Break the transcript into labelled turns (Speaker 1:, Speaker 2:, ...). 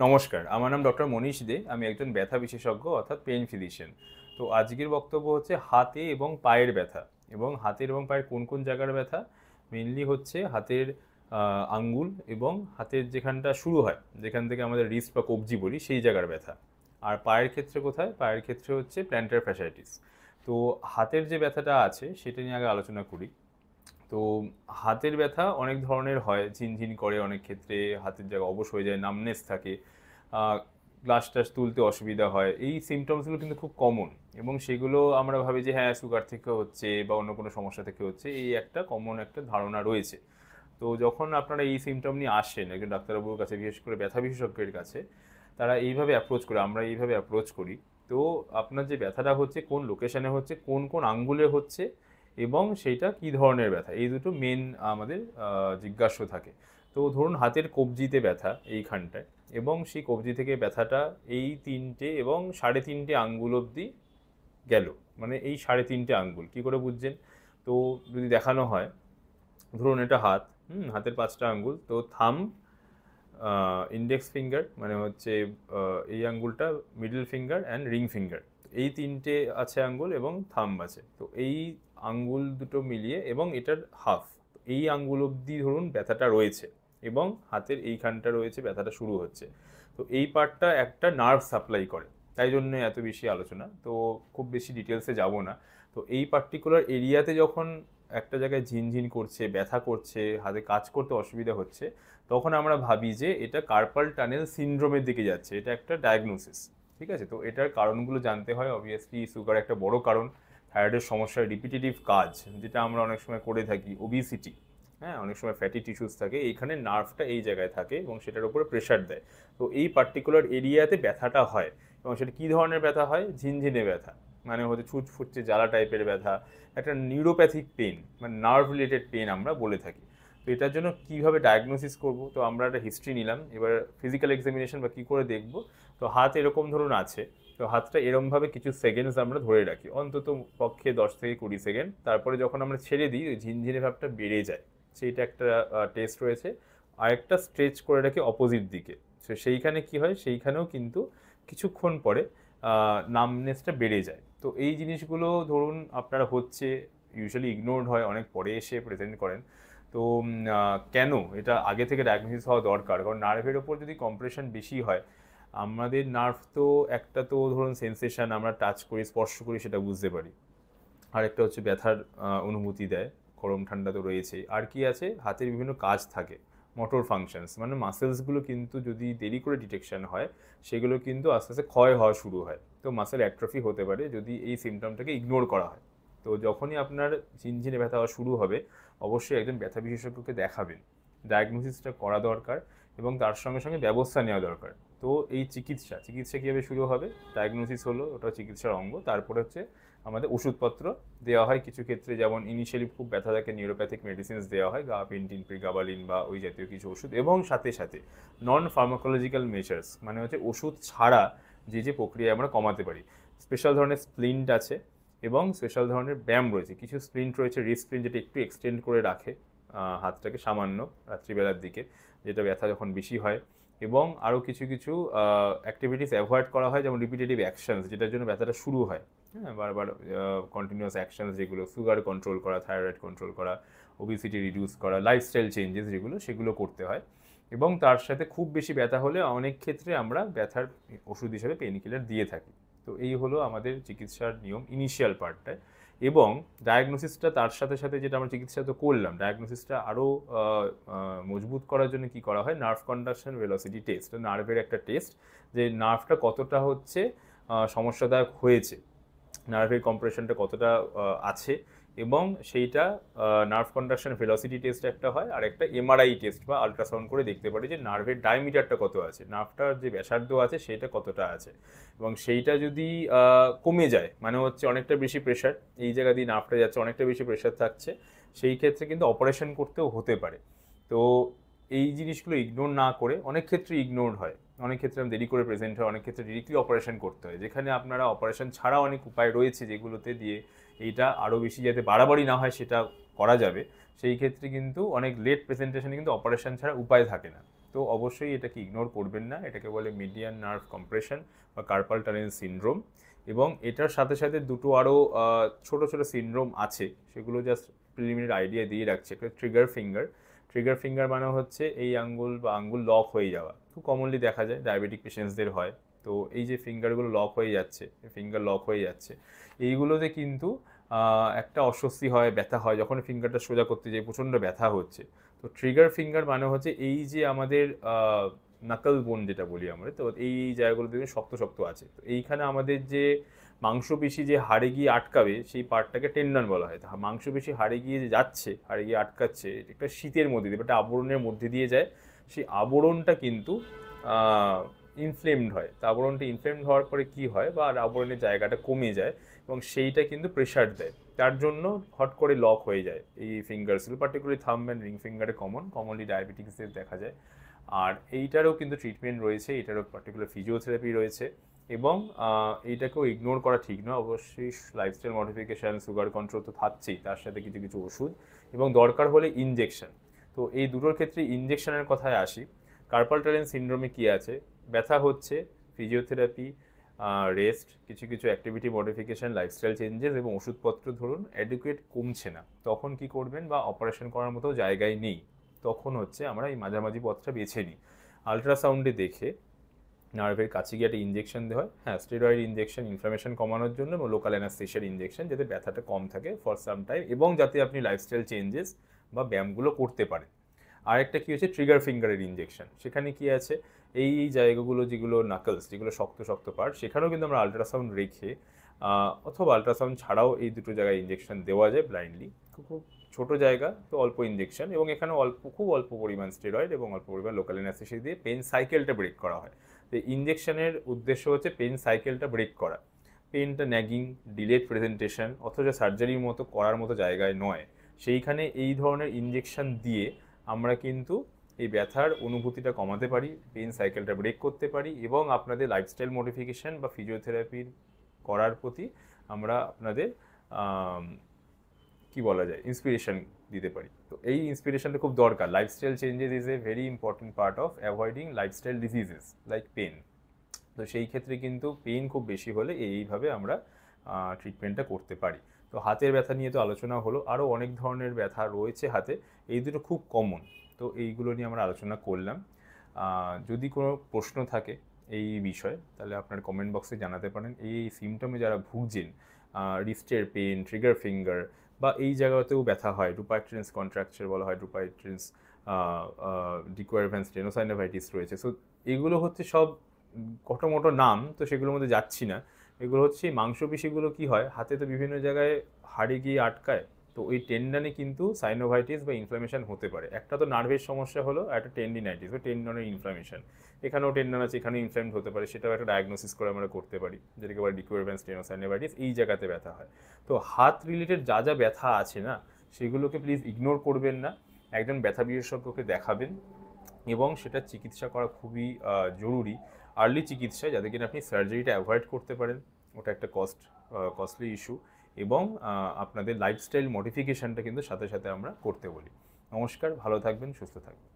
Speaker 1: নমস্কার, আমার নাম ডক্টর মনীষ দে। আমি একজন ব্যথা বিশেষজ্ঞ অর্থাৎ পেইন ফিজিশিয়ান। তো আজকের বক্তব্য হচ্ছে হাতে এবং পায়ের ব্যথা। এবং হাতের এবং পায়ের কোন কোন জায়গার ব্যথা? মেইনলি হচ্ছে হাতের আঙ্গুল এবং হাতের যেখানটা শুরু হয়, যেখান থেকে আমাদের রিস্ট বা কবজি বলি, সেই জায়গার ব্যথা। আর পায়ের ক্ষেত্রে কোথায়? পায়ের ক্ষেত্রে হচ্ছে প্ল্যান্টার ফ্যাসাইটিস। তো হাতের যে ব্যথাটা আছে সেটা নিয়ে আগে আলোচনা করি। তো হাতের ব্যথা অনেক ধরনের হয়, ঝিনঝিন করে, অনেক ক্ষেত্রে হাতের জায়গা অবশ হয়ে যায়, নামনেস থাকে, গ্লাস টাস তুলতে অসুবিধা হয়। এই সিমটমসগুলো কিন্তু খুব কমন, এবং সেগুলো আমরা ভাবি যে হ্যাঁ সুগার থেকে হচ্ছে বা অন্য কোনো সমস্যা থেকে হচ্ছে, এই একটা কমন একটা ধারণা রয়েছে। তো যখন আপনারা এই সিমটম নিয়ে আসেন একজন ডাক্তারবাবুর কাছে, বিশেষ করে ব্যথা বিশেষজ্ঞের কাছে, তারা এইভাবে অ্যাপ্রোচ করে, আমরা এইভাবে অ্যাপ্রোচ করি। তো আপনার যে ব্যথাটা হচ্ছে কোন লোকেশনে হচ্ছে, কোন কোন আঙ্গুলে হচ্ছে, এবং সেইটা কি ধরনের ব্যথা, এই দুটো মেন আমাদের জিজ্ঞাস্য থাকে। তো ধরুন হাতের কবজিতে ব্যথা এইখানটায়, এবং সেই কবজি থেকে ব্যথাটা এই তিনটে এবং সাড়ে তিনটে আঙ্গুল অবধি গেল। মানে এই সাড়ে তিনটে আঙ্গুল কী করে বুঝছেন? তো যদি দেখানো হয়, ধরুন এটা হাত, হাতের পাঁচটা আঙ্গুল, তো থাম্ব, ইন্ডেক্স ফিঙ্গার মানে হচ্ছে এই আঙ্গুলটা, middle finger and ring finger, এই তিনটে আছে আঙ্গুল, এবং থাম্ব আছে। তো এই আঙ্গুল দুটো মিলিয়ে এবং এটার হাফ, এই আঙ্গুল অবধি ধরুন ব্যথাটা রয়েছে, এবং হাতের এইখানটা রয়েছে ব্যথাটা শুরু হচ্ছে। তো এই পার্টটা একটা নার্ভ সাপ্লাই করে, তাই জন্য এত বেশি আলোচনা। তো খুব বেশি ডিটেলসে যাব না। তো এই পার্টিকুলার এরিয়াতে যখন একটা জায়গায় ঝিনঝিন করছে, ব্যথা করছে, হাতে কাজ করতে অসুবিধা হচ্ছে, তখন আমরা ভাবি যে এটা কার্পাল টানেল সিনড্রোমের দিকে যাচ্ছে। এটা একটা ডায়াগনোসিস। ঠিক আছে? তো এটার কারণগুলো জানতে হয়। অবভিয়াসলি সুগার একটা বড় কারণ, থাইরয়েডের সমস্যার রিপিটেটিভ কাজ, যেটা আমরা অনেক সময় করে থাকি, ওবিসিটি, হ্যাঁ, অনেক সময় ফ্যাটি টিস্যুস থাকে, এইখানে নার্ভটা এই জায়গায় থাকে এবং সেটার উপরে প্রেশার দেয়। তো এই পার্টিকুলার এরিয়াতে ব্যথাটা হয়, এবং সেটা কী ধরনের ব্যথা হয়? ঝিনঝিনে ব্যথা, মানে হচ্ছে ছুট ফুটছে জ্বালা টাইপের ব্যথা, একটা নিউরোপ্যাথিক পেন, মানে নার্ভ রিলেটেড পেন আমরা বলে থাকি। তো এটার জন্য কীভাবে ডায়াগনোসিস করব? তো আমরা একটা হিস্ট্রি নিলাম, এবার ফিজিক্যাল এক্সামিনেশন বা কী করে দেখব। তো হাত এরকম ধরুন আছে, তো হাতটা এরমভাবে কিছু সেকেন্ডস আমরা ধরে রাখি, অন্তত পক্ষে 10 থেকে 20 সেকেন্ড। তারপরে যখন আমরা ছেড়ে দিই, ওই ঝিনঝিনে ভাবটা বেড়ে যায়, সেইটা একটা টেস্ট রয়েছে। আরেকটা স্ট্রেচ করে রাখি অপোজিট দিকে, তো সেইখানে কি হয়, সেইখানেও কিন্তু কিছুক্ষণ পরে নামনেসটা বেড়ে যায়। তো এই জিনিসগুলো ধরুন আপনারা হচ্ছে, ইউজুয়ালি ইগনোরড হয়, অনেক পরে এসে প্রেজেন্ট করেন। তো কেন এটা আগে থেকে ডায়াগনোসিস হওয়া দরকার? কারণ নার্ভের ওপর যদি কম্প্রেশন বেশি হয়, আমাদের নার্ভ তো একটা তো ধরুন সেন্সেশন, আমরা টাচ করি, স্পর্শ করি, সেটা বুঝতে পারি। আরেকটা হচ্ছে ব্যথার অনুভূতি দেয়, গরম ঠান্ডা তো রয়েছেই। আর কি আছে, হাতের বিভিন্ন কাজ থাকে, মোটর ফাংশনস, মানে মাসেলসগুলো কিন্তু যদি দেরি করে ডিটেকশন হয়, সেগুলো কিন্তু আস্তে আস্তে ক্ষয় হওয়া শুরু হয়। তো মাসেল অ্যাট্রফি হতে পারে যদি এই সিমটমটাকে ইগনোর করা হয়। তো যখনই আপনার ঝিনঝিনে ব্যথা হওয়া শুরু হবে, অবশ্যই একজন ব্যথা বিশেষজ্ঞকে দেখাবেন, ডায়াগনোসিসটা করা দরকার, এবং তার সঙ্গে সঙ্গে ব্যবস্থা নেওয়া দরকার। তো এই চিকিৎসা কীভাবে শুরু হবে? ডায়াগনোসিস হলো, ওটা চিকিৎসার অঙ্গ। তারপরে হচ্ছে আমাদের ওষুধপত্র দেওয়া হয় কিছু ক্ষেত্রে, যেমন ইনিশিয়ালি খুব ব্যথা থাকে, নিউরোপ্যাথিক মেডিসিনস দেওয়া হয়, গাবাপেন্টিন, প্রিগাবালিন বা ওই জাতীয় কিছু ওষুধ, এবং সাথে সাথে নন ফার্মাকোলজিক্যাল মেজার্স, মানে হচ্ছে ওষুধ ছাড়া যে যে প্রক্রিয়া আমরা কমাতে পারি। স্পেশাল ধরনের স্প্লিন্ট আছে, এবং স্পেশাল ধরনের ব্যায়াম রয়েছে। কিছু স্প্লিন্ট রয়েছে, রিস্ট স্প্লিন্ট, যেটা একটু এক্সটেন্ড করে রাখে হাতটাকে সামান্য রাত্রিবেলার দিকে, যেটা ব্যথা যখন বেশি হয়। এবং আরও কিছু কিছু অ্যাক্টিভিটিস অ্যাভয়েড করা হয়, যেমন রিপিটেটিভ অ্যাকশনস, যেটার জন্য ব্যথাটা শুরু হয়। হ্যাঁ, বারবার কন্টিনিউয়াস অ্যাকশনস, যেগুলো সুগার কন্ট্রোল করা, থাইরয়েড কন্ট্রোল করা, ওবিসিটি রিডিউস করা, লাইফস্টাইল চেঞ্জেস যেগুলো, সেগুলো করতে হয়। এবং তার সাথে খুব বেশি ব্যথা হলে অনেক ক্ষেত্রে আমরা ব্যথার ওষুধ হিসেবে পেইন কিলার দিয়ে থাকি। তো এই হলো আমাদের চিকিৎসার নিয়ম ইনিশিয়াল পার্টটায়। এবং ডায়াগনোসিসটা তার সাথে সাথে, যেটা আমরা চিকিৎসা তো করলাম, ডায়াগনোসিসটা আরও মজবুত করার জন্য কি করা হয়, নার্ভ কন্ডাকশন ভেলোসিটি টেস্ট, নার্ভের একটা টেস্ট, যে নার্ভটা কতটা হচ্ছে সমস্যাদায়ক হয়েছে, নার্ভের কম্প্রেশনটা কতটা আছে, এবং সেইটা নার্ভ কন্ডাকশন ভেলোসিটি টেস্ট একটা হয়, আর একটা এমআরআই টেস্ট বা আলট্রাসাউন্ড করে দেখতে পারি যে নার্ভের ডায়ামিটারটা কত আছে, নার্ভটার যে ব্যাসার্ধ আছে সেটা কতটা আছে। এবং সেইটা যদি কমে যায়, মানে হচ্ছে অনেকটা বেশি প্রেশার এই জায়গা দিয়ে নার্ভটা যাচ্ছে, অনেকটা বেশি প্রেশার থাকছে, সেই ক্ষেত্রে কিন্তু অপারেশন করতেও হতে পারে। তো এই জিনিসগুলো ইগনোর না করে, অনেক ক্ষেত্রে ইগনোর হয়, অনেক ক্ষেত্রে দেরি করে প্রেজেন্ট হয়, অনেক ক্ষেত্রে ডিরেক্টলি অপারেশন করতে হয়, যেখানে আপনারা অপারেশন ছাড়া অনেক উপায় রয়েছে যেগুলোতে দিয়ে এইটা আরও বেশি যাতে বাড়াবাড়ি না হয় সেটা করা যাবে। সেই ক্ষেত্রে কিন্তু অনেক লেট প্রেজেন্টেশনে কিন্তু অপারেশন ছাড়া উপায় থাকে না। তো অবশ্যই এটাকে ইগনোর করবেন না। এটাকে বলে মিডিয়ান নার্ভ কম্প্রেশন বা কার্পাল টানেল সিনড্রোম। এবং এটার সাথে সাথে দুটো আরও ছোট ছোট সিনড্রোম আছে, সেগুলো জাস্ট প্রিলিমিনারি আইডিয়া দিয়ে রাখছে। একটা ট্রিগার ফিঙ্গার। ট্রিগার ফিঙ্গার মানে হচ্ছে এই আঙ্গুল বা আঙ্গুল লক হয়ে যাওয়া, খুব কমনলি দেখা যায় ডায়াবেটিক পেশেন্টসদের হয়। তো এই যে ফিঙ্গারগুলো লক হয়ে যাচ্ছে, ফিঙ্গার লক হয়ে যাচ্ছে, এইগুলোতে কিন্তু একটা অস্বস্তি হয়, ব্যথা হয়, যখন ফিঙ্গারটা সোজা করতে যাই প্রচণ্ড ব্যথা হচ্ছে। তো ট্রিগার ফিঙ্গার মানে হচ্ছে এই যে আমাদের নাকল বোন যেটা বলি আমরা, তো এই জায়গাগুলো দেখবেন শক্ত শক্ত আছে, তো এইখানে আমাদের যে মাংসপেশি যে হাড়ে গিয়ে আটকাবে সেই পার্টটাকে টেন্ডন বলা হয়। মাংসপেশি হাড়ে গিয়ে যে যাচ্ছে, হাড়ে গিয়ে আটকাচ্ছে, একটা শীতের মধ্যে দিয়ে, একটা আবরণের মধ্যে দিয়ে যায়, সেই আবরণটা কিন্তু ইনফ্লেমড হয়। তো আবরণটা ইনফ্লেমড হওয়ার পরে কি হয়, বা আবরণের জায়গাটা কমে যায় এবং সেইটা কিন্তু প্রেশার দেয়, তার জন্য হট করে লক হয়ে যায় এই ফিঙ্গারসগুলো, পার্টিকুলারলি থাম্ব অ্যান্ড রিং ফিঙ্গারে কমনলি ডায়াবেটিক্সদের দেখা যায়। আর এইটারও কিন্তু ট্রিটমেন্ট রয়েছে, এটারও পার্টিকুলার ফিজিওথেরাপি রয়েছে। এবং এইটাকেও ইগনোর করা ঠিক নয়, অবশ্যই লাইফস্টাইল মডিফিকেশান, সুগার কন্ট্রোল তো থাকছেই, তার সাথে কিছু কিছু ওষুধ এবং দরকার হলে ইনজেকশন। তো এই দুটোর ক্ষেত্রে ইনজেকশনের কথায় আসি। কার্পাল টানেল সিনড্রোমে কী আছে, ব্যথা হচ্ছে, ফিজিওথেরাপি, রেস্ট, কিছু কিছু অ্যাক্টিভিটি মডিফিকেশান, লাইফস্টাইল চেঞ্জেস এবং ওষুধপত্র ধরুন অ্যাডিকুয়েট কমছে না, তখন কি করবেন, বা অপারেশন করার মতো জায়গায় নেই, তখন হচ্ছে আমরা এই মাঝামাঝি পথটা বেছে নিই। আলট্রাসাউন্ডে দেখে নার্ভের কাছে গিয়ে একটা ইঞ্জেকশন দেওয়া হয়, হ্যাঁ স্টেরয়েড ইঞ্জেকশন ইনফ্লামেশন কমানোর জন্য, এবং লোকাল অ্যানাস্থেশিয়ার ইঞ্জেকশন যাতে ব্যথাটা কম থাকে ফর সাম টাইম, এবং যাতে আপনি লাইফস্টাইল চেঞ্জেস বা ব্যায়ামগুলো করতে পারেন। আরেকটা কী হচ্ছে ট্রিগার ফিঙ্গারের ইঞ্জেকশন, সেখানে কি আছে, এই জায়গাগুলো যেগুলো নাকলস, যেগুলো শক্ত শক্ত পার্ট, সেখানেও কিন্তু আমরা আলট্রাসাউন্ড রেখে অথবা আলট্রাসাউন্ড ছাড়াও এই দুটো জায়গায় ইঞ্জেকশন দেওয়া যায় ব্লাইন্ডলি, খুব ছোটো জায়গা, তো অল্প ইঞ্জেকশন, এবং এখানে খুব অল্প পরিমাণ স্টেরয়েড এবং অল্প পরিমাণ লোকাল অ্যানাস্থেসিয়া দিয়ে পেন সাইকেলটা ব্রেক করা হয়। তো ইঞ্জেকশনের উদ্দেশ্য হচ্ছে পেন সাইকেলটা ব্রেক করা, পেনটা ন্যাগিং, ডিলেড প্রেজেন্টেশন, অথচ সার্জারির মতো করার মতো জায়গায় নয়, সেইখানে এই ধরনের ইঞ্জেকশন দিয়ে আমরা কিন্তু এই ব্যথার অনুভূতিটা কমাতে পারি, পেন সাইকেলটা ব্রেক করতে পারি, এবং আপনাদের লাইফস্টাইল মডিফিকেশান বা ফিজিওথেরাপির করার প্রতি আমরা আপনাদের কি বলা যায় ইন্সপিরেশন দিতে পারি। তো এই ইন্সপিরেশনটা খুব দরকার। Lifestyle changes is a very important part of avoiding lifestyle diseases like pain. তো সেই ক্ষেত্রে কিন্তু পেন খুব বেশি হলে এইভাবে আমরা ট্রিটমেন্টটা করতে পারি। তো হাতের ব্যথা নিয়ে তো আলোচনা হলো, আরও অনেক ধরনের ব্যথা রয়েছে হাতে, এই দুটো খুব কমন, তো এইগুলো নিয়ে আমরা আলোচনা করলাম। যদি কোনো প্রশ্ন থাকে এই বিষয়ে তাহলে আপনার কমেন্ট বক্সে জানাতে পারেন। এই সিমটমে যারা ভুগছেন, রিস্টের পেন, ট্রিগার ফিঙ্গার, বা এই জায়গাতেও ব্যথা হয়, ডুপাইট্রেন্স কন্ট্রাকচার বলা হয়, ডুপাইট্রেন্স ডিকুয়ারভ্যান্স স্টেনোসাইনোভাইটিস রয়েছে। সো এগুলো হচ্ছে সব কটোমটো নাম, তো সেগুলোর মধ্যে যাচ্ছি না। এগুলো হচ্ছে মাংসপেশিগুলো কি হয়, হাতে তো বিভিন্ন জায়গায় হাড়ে গিয়ে আটকায়, তো ওই টেন্ডনে কিন্তু সাইনোভাইটিস বা ইনফ্লামেশন হতে পারে। একটা তো নার্ভের সমস্যা হলো, একটা টেন্ডিনাইটিস বা টেন্ডনের ইনফ্লামেশন, এখানেও টেন্ডন আছে, এখানেও ইনফ্লামেড হতে পারে, সেটাও একটা ডায়াগনোসিস করে আমরা করতে পারি, যেটাকে বলে ডিকুয়ারভ্যান্স স্টেনোসাইনোভাইটিস, এই জায়গাতে ব্যথা হয়। তো হাত রিলেটেড যা যা ব্যথা আছে না, সেগুলোকে প্লিজ ইগনোর করবেন না, একজন ব্যথা বিশেষজ্ঞকে দেখাবেন, এবং সেটা চিকিৎসা করা খুবই জরুরি, আর্লি চিকিৎসা, যাতে কিনা আপনি সার্জারিটা অ্যাভয়েড করতে পারেন, ওটা একটা কস্টলি ইস্যু, এবং আপনাদের লাইফস্টাইল মডিফিকেশানটা কিন্তু সাথে সাথে আমরা করতে বলি। নমস্কার, ভালো থাকবেন, সুস্থ থাকবেন।